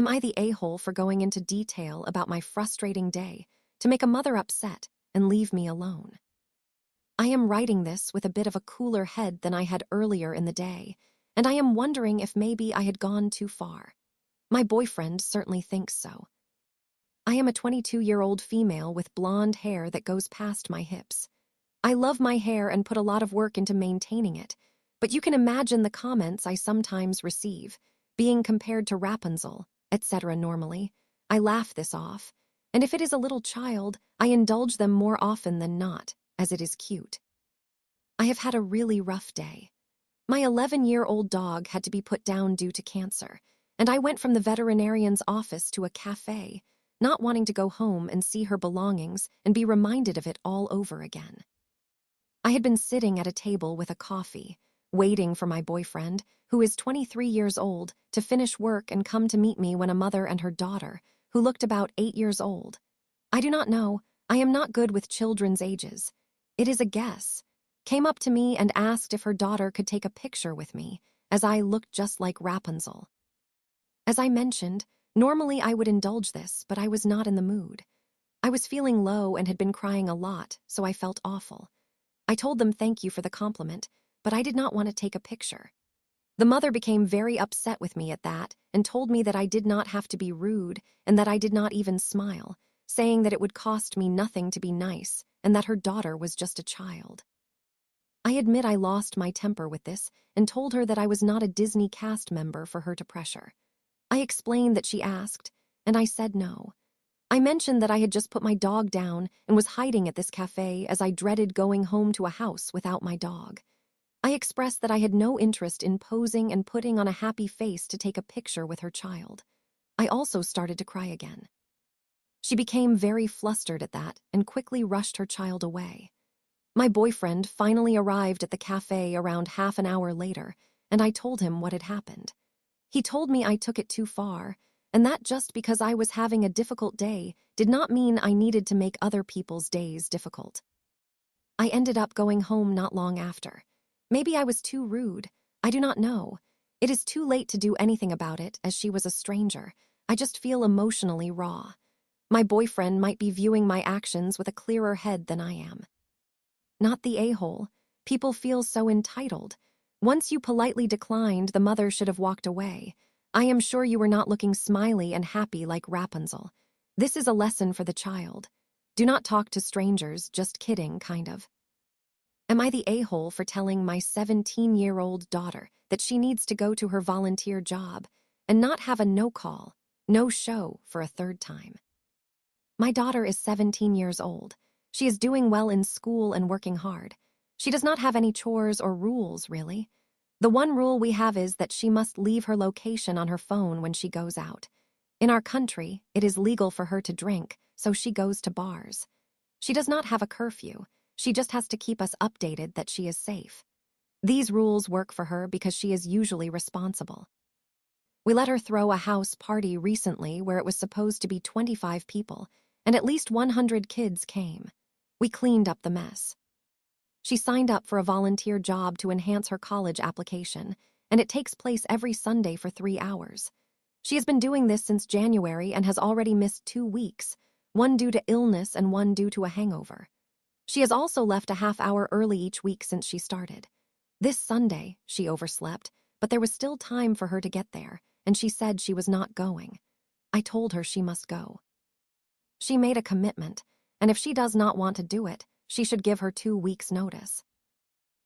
Am I the a-hole for going into detail about my frustrating day to make a mother upset and leave me alone? I am writing this with a bit of a cooler head than I had earlier in the day, and I am wondering if maybe I had gone too far. My boyfriend certainly thinks so. I am a 22-year-old female with blonde hair that goes past my hips. I love my hair and put a lot of work into maintaining it, but you can imagine the comments I sometimes receive, being compared to Rapunzel, etc. Normally, I laugh this off, and if it is a little child, I indulge them more often than not, as it is cute. I have had a really rough day. My 11-year-old dog had to be put down due to cancer, and I went from the veterinarian's office to a cafe, not wanting to go home and see her belongings and be reminded of it all over again. I had been sitting at a table with a coffee, waiting for my boyfriend, who is 23 years old, to finish work and come to meet me when a mother and her daughter, who looked about 8 years old. I do not know, I am not good with children's ages. It is a guess. Came up to me and asked if her daughter could take a picture with me, as I looked just like Rapunzel. As I mentioned, normally I would indulge this, but I was not in the mood. I was feeling low and had been crying a lot, so I felt awful. I told them thank you for the compliment, but I did not want to take a picture. The mother became very upset with me at that and told me that I did not have to be rude and that I did not even smile, saying that it would cost me nothing to be nice and that her daughter was just a child. I admit I lost my temper with this and told her that I was not a Disney cast member for her to pressure. I explained that she asked, and I said no. I mentioned that I had just put my dog down and was hiding at this cafe as I dreaded going home to a house without my dog. I expressed that I had no interest in posing and putting on a happy face to take a picture with her child. I also started to cry again. She became very flustered at that and quickly rushed her child away. My boyfriend finally arrived at the cafe around half an hour later, and I told him what had happened. He told me I took it too far, and that just because I was having a difficult day did not mean I needed to make other people's days difficult. I ended up going home not long after. Maybe I was too rude. I do not know. It is too late to do anything about it, as she was a stranger. I just feel emotionally raw. My boyfriend might be viewing my actions with a clearer head than I am. Not the a-hole. People feel so entitled. Once you politely declined, the mother should have walked away. I am sure you were not looking smiley and happy like Rapunzel. This is a lesson for the child. Do not talk to strangers, just kidding, kind of. Am I the a-hole for telling my 17-year-old daughter that she needs to go to her volunteer job and not have a no-call, no-show for a third time? My daughter is 17 years old. She is doing well in school and working hard. She does not have any chores or rules, really. The one rule we have is that she must leave her location on her phone when she goes out. In our country, it is legal for her to drink, so she goes to bars. She does not have a curfew. She just has to keep us updated that she is safe. These rules work for her because she is usually responsible. We let her throw a house party recently where it was supposed to be 25 people, and at least 100 kids came. We cleaned up the mess. She signed up for a volunteer job to enhance her college application, and it takes place every Sunday for 3 hours. She has been doing this since January and has already missed 2 weeks, one due to illness and one due to a hangover. She has also left a half hour early each week since she started. This Sunday, she overslept, but there was still time for her to get there, and she said she was not going. I told her she must go. She made a commitment, and if she does not want to do it, she should give her 2 weeks' notice.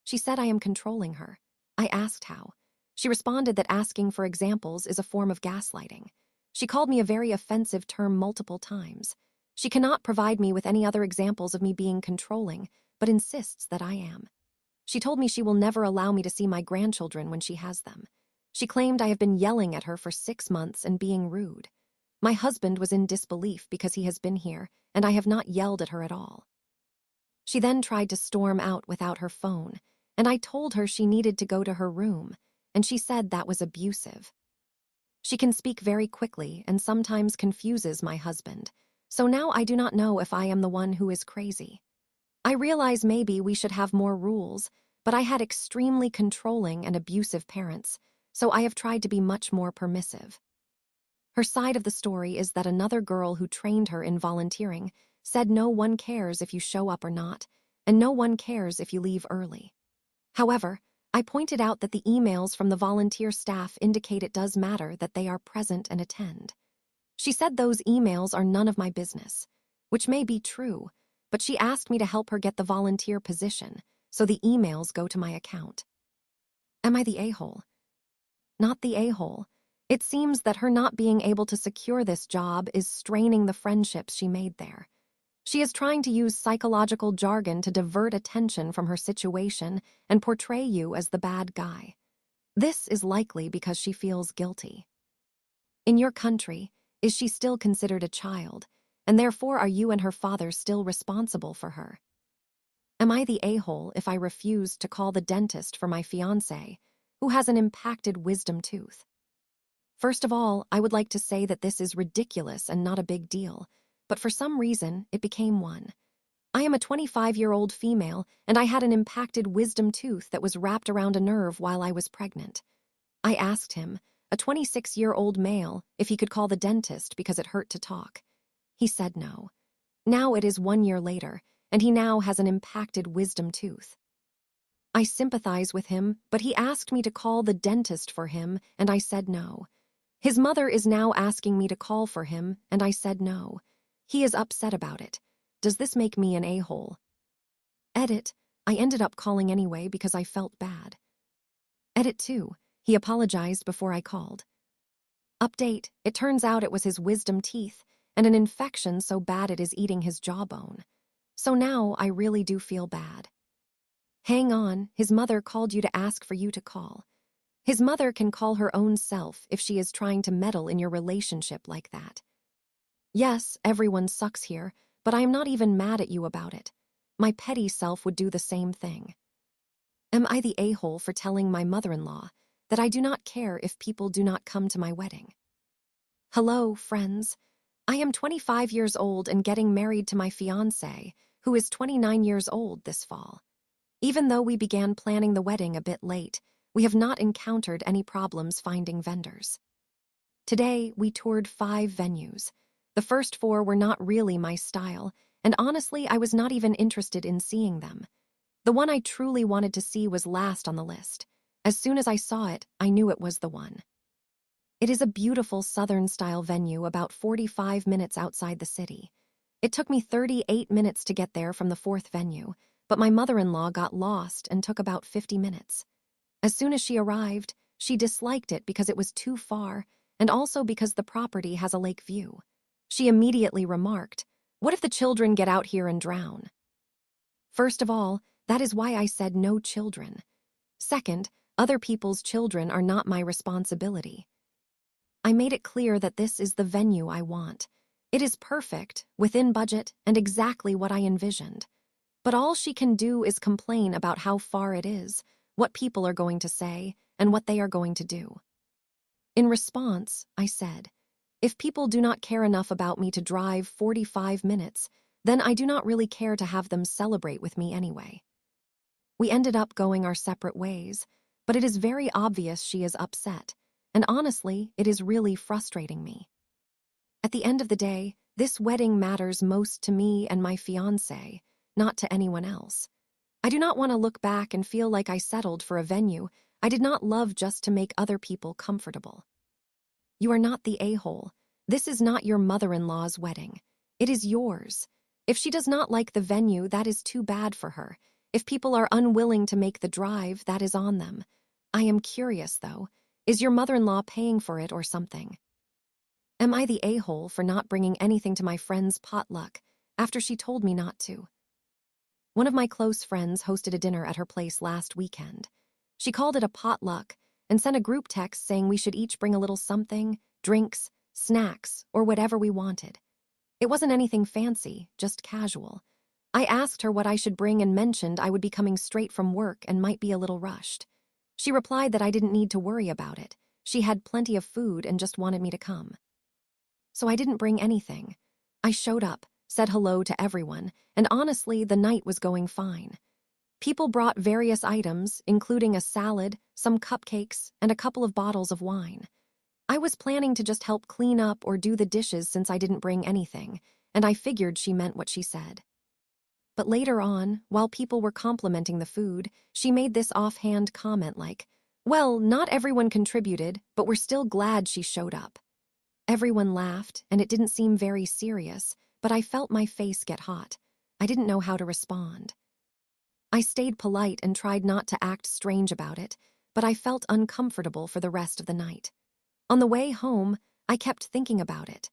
She said I am controlling her. I asked how. She responded that asking for examples is a form of gaslighting. She called me a very offensive term multiple times. She cannot provide me with any other examples of me being controlling, but insists that I am. She told me she will never allow me to see my grandchildren when she has them. She claimed I have been yelling at her for 6 months and being rude. My husband was in disbelief because he has been here, and I have not yelled at her at all. She then tried to storm out without her phone, and I told her she needed to go to her room, and she said that was abusive. She can speak very quickly and sometimes confuses my husband, so now I do not know if I am the one who is crazy. I realize maybe we should have more rules, but I had extremely controlling and abusive parents, so I have tried to be much more permissive. Her side of the story is that another girl who trained her in volunteering said no one cares if you show up or not, and no one cares if you leave early. However, I pointed out that the emails from the volunteer staff indicate it does matter that they are present and attend. She said those emails are none of my business, which may be true, but she asked me to help her get the volunteer position, so the emails go to my account. Am I the a-hole? Not the a-hole. It seems that her not being able to secure this job is straining the friendships she made there. She is trying to use psychological jargon to divert attention from her situation and portray you as the bad guy. This is likely because she feels guilty. In your country, is she still considered a child, and therefore are you and her father still responsible for her? Am I the a-hole if I refuse to call the dentist for my fiancé, who has an impacted wisdom tooth? First of all, I would like to say that this is ridiculous and not a big deal, but for some reason, it became one. I am a 25-year-old female, and I had an impacted wisdom tooth that was wrapped around a nerve while I was pregnant. I asked him, a 26-year-old male, if he could call the dentist because it hurt to talk. He said no. Now it is 1 year later, and he now has an impacted wisdom tooth. I sympathize with him, but he asked me to call the dentist for him, and I said no. His mother is now asking me to call for him, and I said no. He is upset about it. Does this make me an a-hole? Edit, I ended up calling anyway because I felt bad. Edit 2, he apologized before I called. Update, it turns out it was his wisdom teeth, and an infection so bad it is eating his jawbone. So now I really do feel bad. Hang on, his mother called you to ask for you to call. His mother can call her own self if she is trying to meddle in your relationship like that. Yes, everyone sucks here, but I am not even mad at you about it. My petty self would do the same thing. Am I the a-hole for telling my mother-in-law that I do not care if people do not come to my wedding? Hello, friends. I am 25 years old and getting married to my fiancé, who is 29 years old this fall. Even though we began planning the wedding a bit late, we have not encountered any problems finding vendors. Today, we toured 5 venues. The first 4 were not really my style, and honestly, I was not even interested in seeing them. The one I truly wanted to see was last on the list. As soon as I saw it, I knew it was the one. It is a beautiful Southern-style venue about 45 minutes outside the city. It took me 38 minutes to get there from the 4th venue, but my mother-in-law got lost and took about 50 minutes. As soon as she arrived, she disliked it because it was too far, and also because the property has a lake view. She immediately remarked, "What if the children get out here and drown?" First of all, that is why I said no children. Second, other people's children are not my responsibility. I made it clear that this is the venue I want. It is perfect, within budget, and exactly what I envisioned. But all she can do is complain about how far it is, what people are going to say, and what they are going to do. In response, I said, if people do not care enough about me to drive 45 minutes, then I do not really care to have them celebrate with me anyway. We ended up going our separate ways, but it is very obvious she is upset, and honestly, it is really frustrating me. At the end of the day, this wedding matters most to me and my fiancé, not to anyone else. I do not want to look back and feel like I settled for a venue I did not love just to make other people comfortable. You are not the a-hole. This is not your mother-in-law's wedding. It is yours. If she does not like the venue, that is too bad for her. If people are unwilling to make the drive, that is on them. I am curious, though. Is your mother-in-law paying for it or something? Am I the a-hole for not bringing anything to my friend's potluck after she told me not to? One of my close friends hosted a dinner at her place last weekend. She called it a potluck and sent a group text saying we should each bring a little something, drinks, snacks, or whatever we wanted. It wasn't anything fancy, just casual. I asked her what I should bring and mentioned I would be coming straight from work and might be a little rushed. She replied that I didn't need to worry about it. She had plenty of food and just wanted me to come. So I didn't bring anything. I showed up, said hello to everyone, and honestly, the night was going fine. People brought various items, including a salad, some cupcakes, and a couple of bottles of wine. I was planning to just help clean up or do the dishes since I didn't bring anything, and I figured she meant what she said. But later on, while people were complimenting the food, she made this offhand comment like, "Well, not everyone contributed, but we're still glad she showed up." Everyone laughed, and it didn't seem very serious, but I felt my face get hot. I didn't know how to respond. I stayed polite and tried not to act strange about it, but I felt uncomfortable for the rest of the night. On the way home, I kept thinking about it.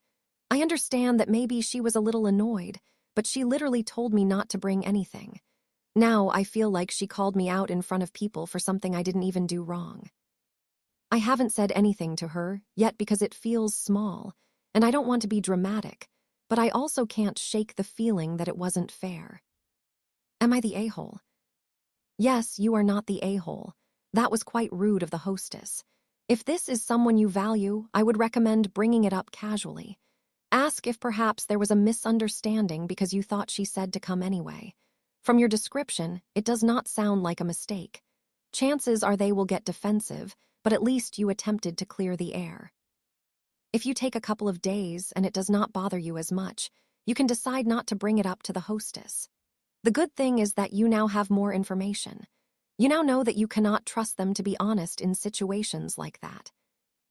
I understand that maybe she was a little annoyed, but she literally told me not to bring anything. Now I feel like she called me out in front of people for something I didn't even do wrong. I haven't said anything to her yet because it feels small, and I don't want to be dramatic, but I also can't shake the feeling that it wasn't fair. Am I the a-hole? Yes, you are not the a-hole. That was quite rude of the hostess. If this is someone you value, I would recommend bringing it up casually. Ask if perhaps there was a misunderstanding because you thought she said to come anyway. From your description, it does not sound like a mistake. Chances are they will get defensive, but at least you attempted to clear the air. If you take a couple of days and it does not bother you as much, you can decide not to bring it up to the hostess. The good thing is that you now have more information. You now know that you cannot trust them to be honest in situations like that.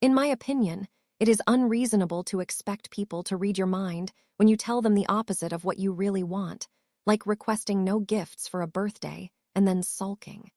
In my opinion, it is unreasonable to expect people to read your mind when you tell them the opposite of what you really want, like requesting no gifts for a birthday and then sulking.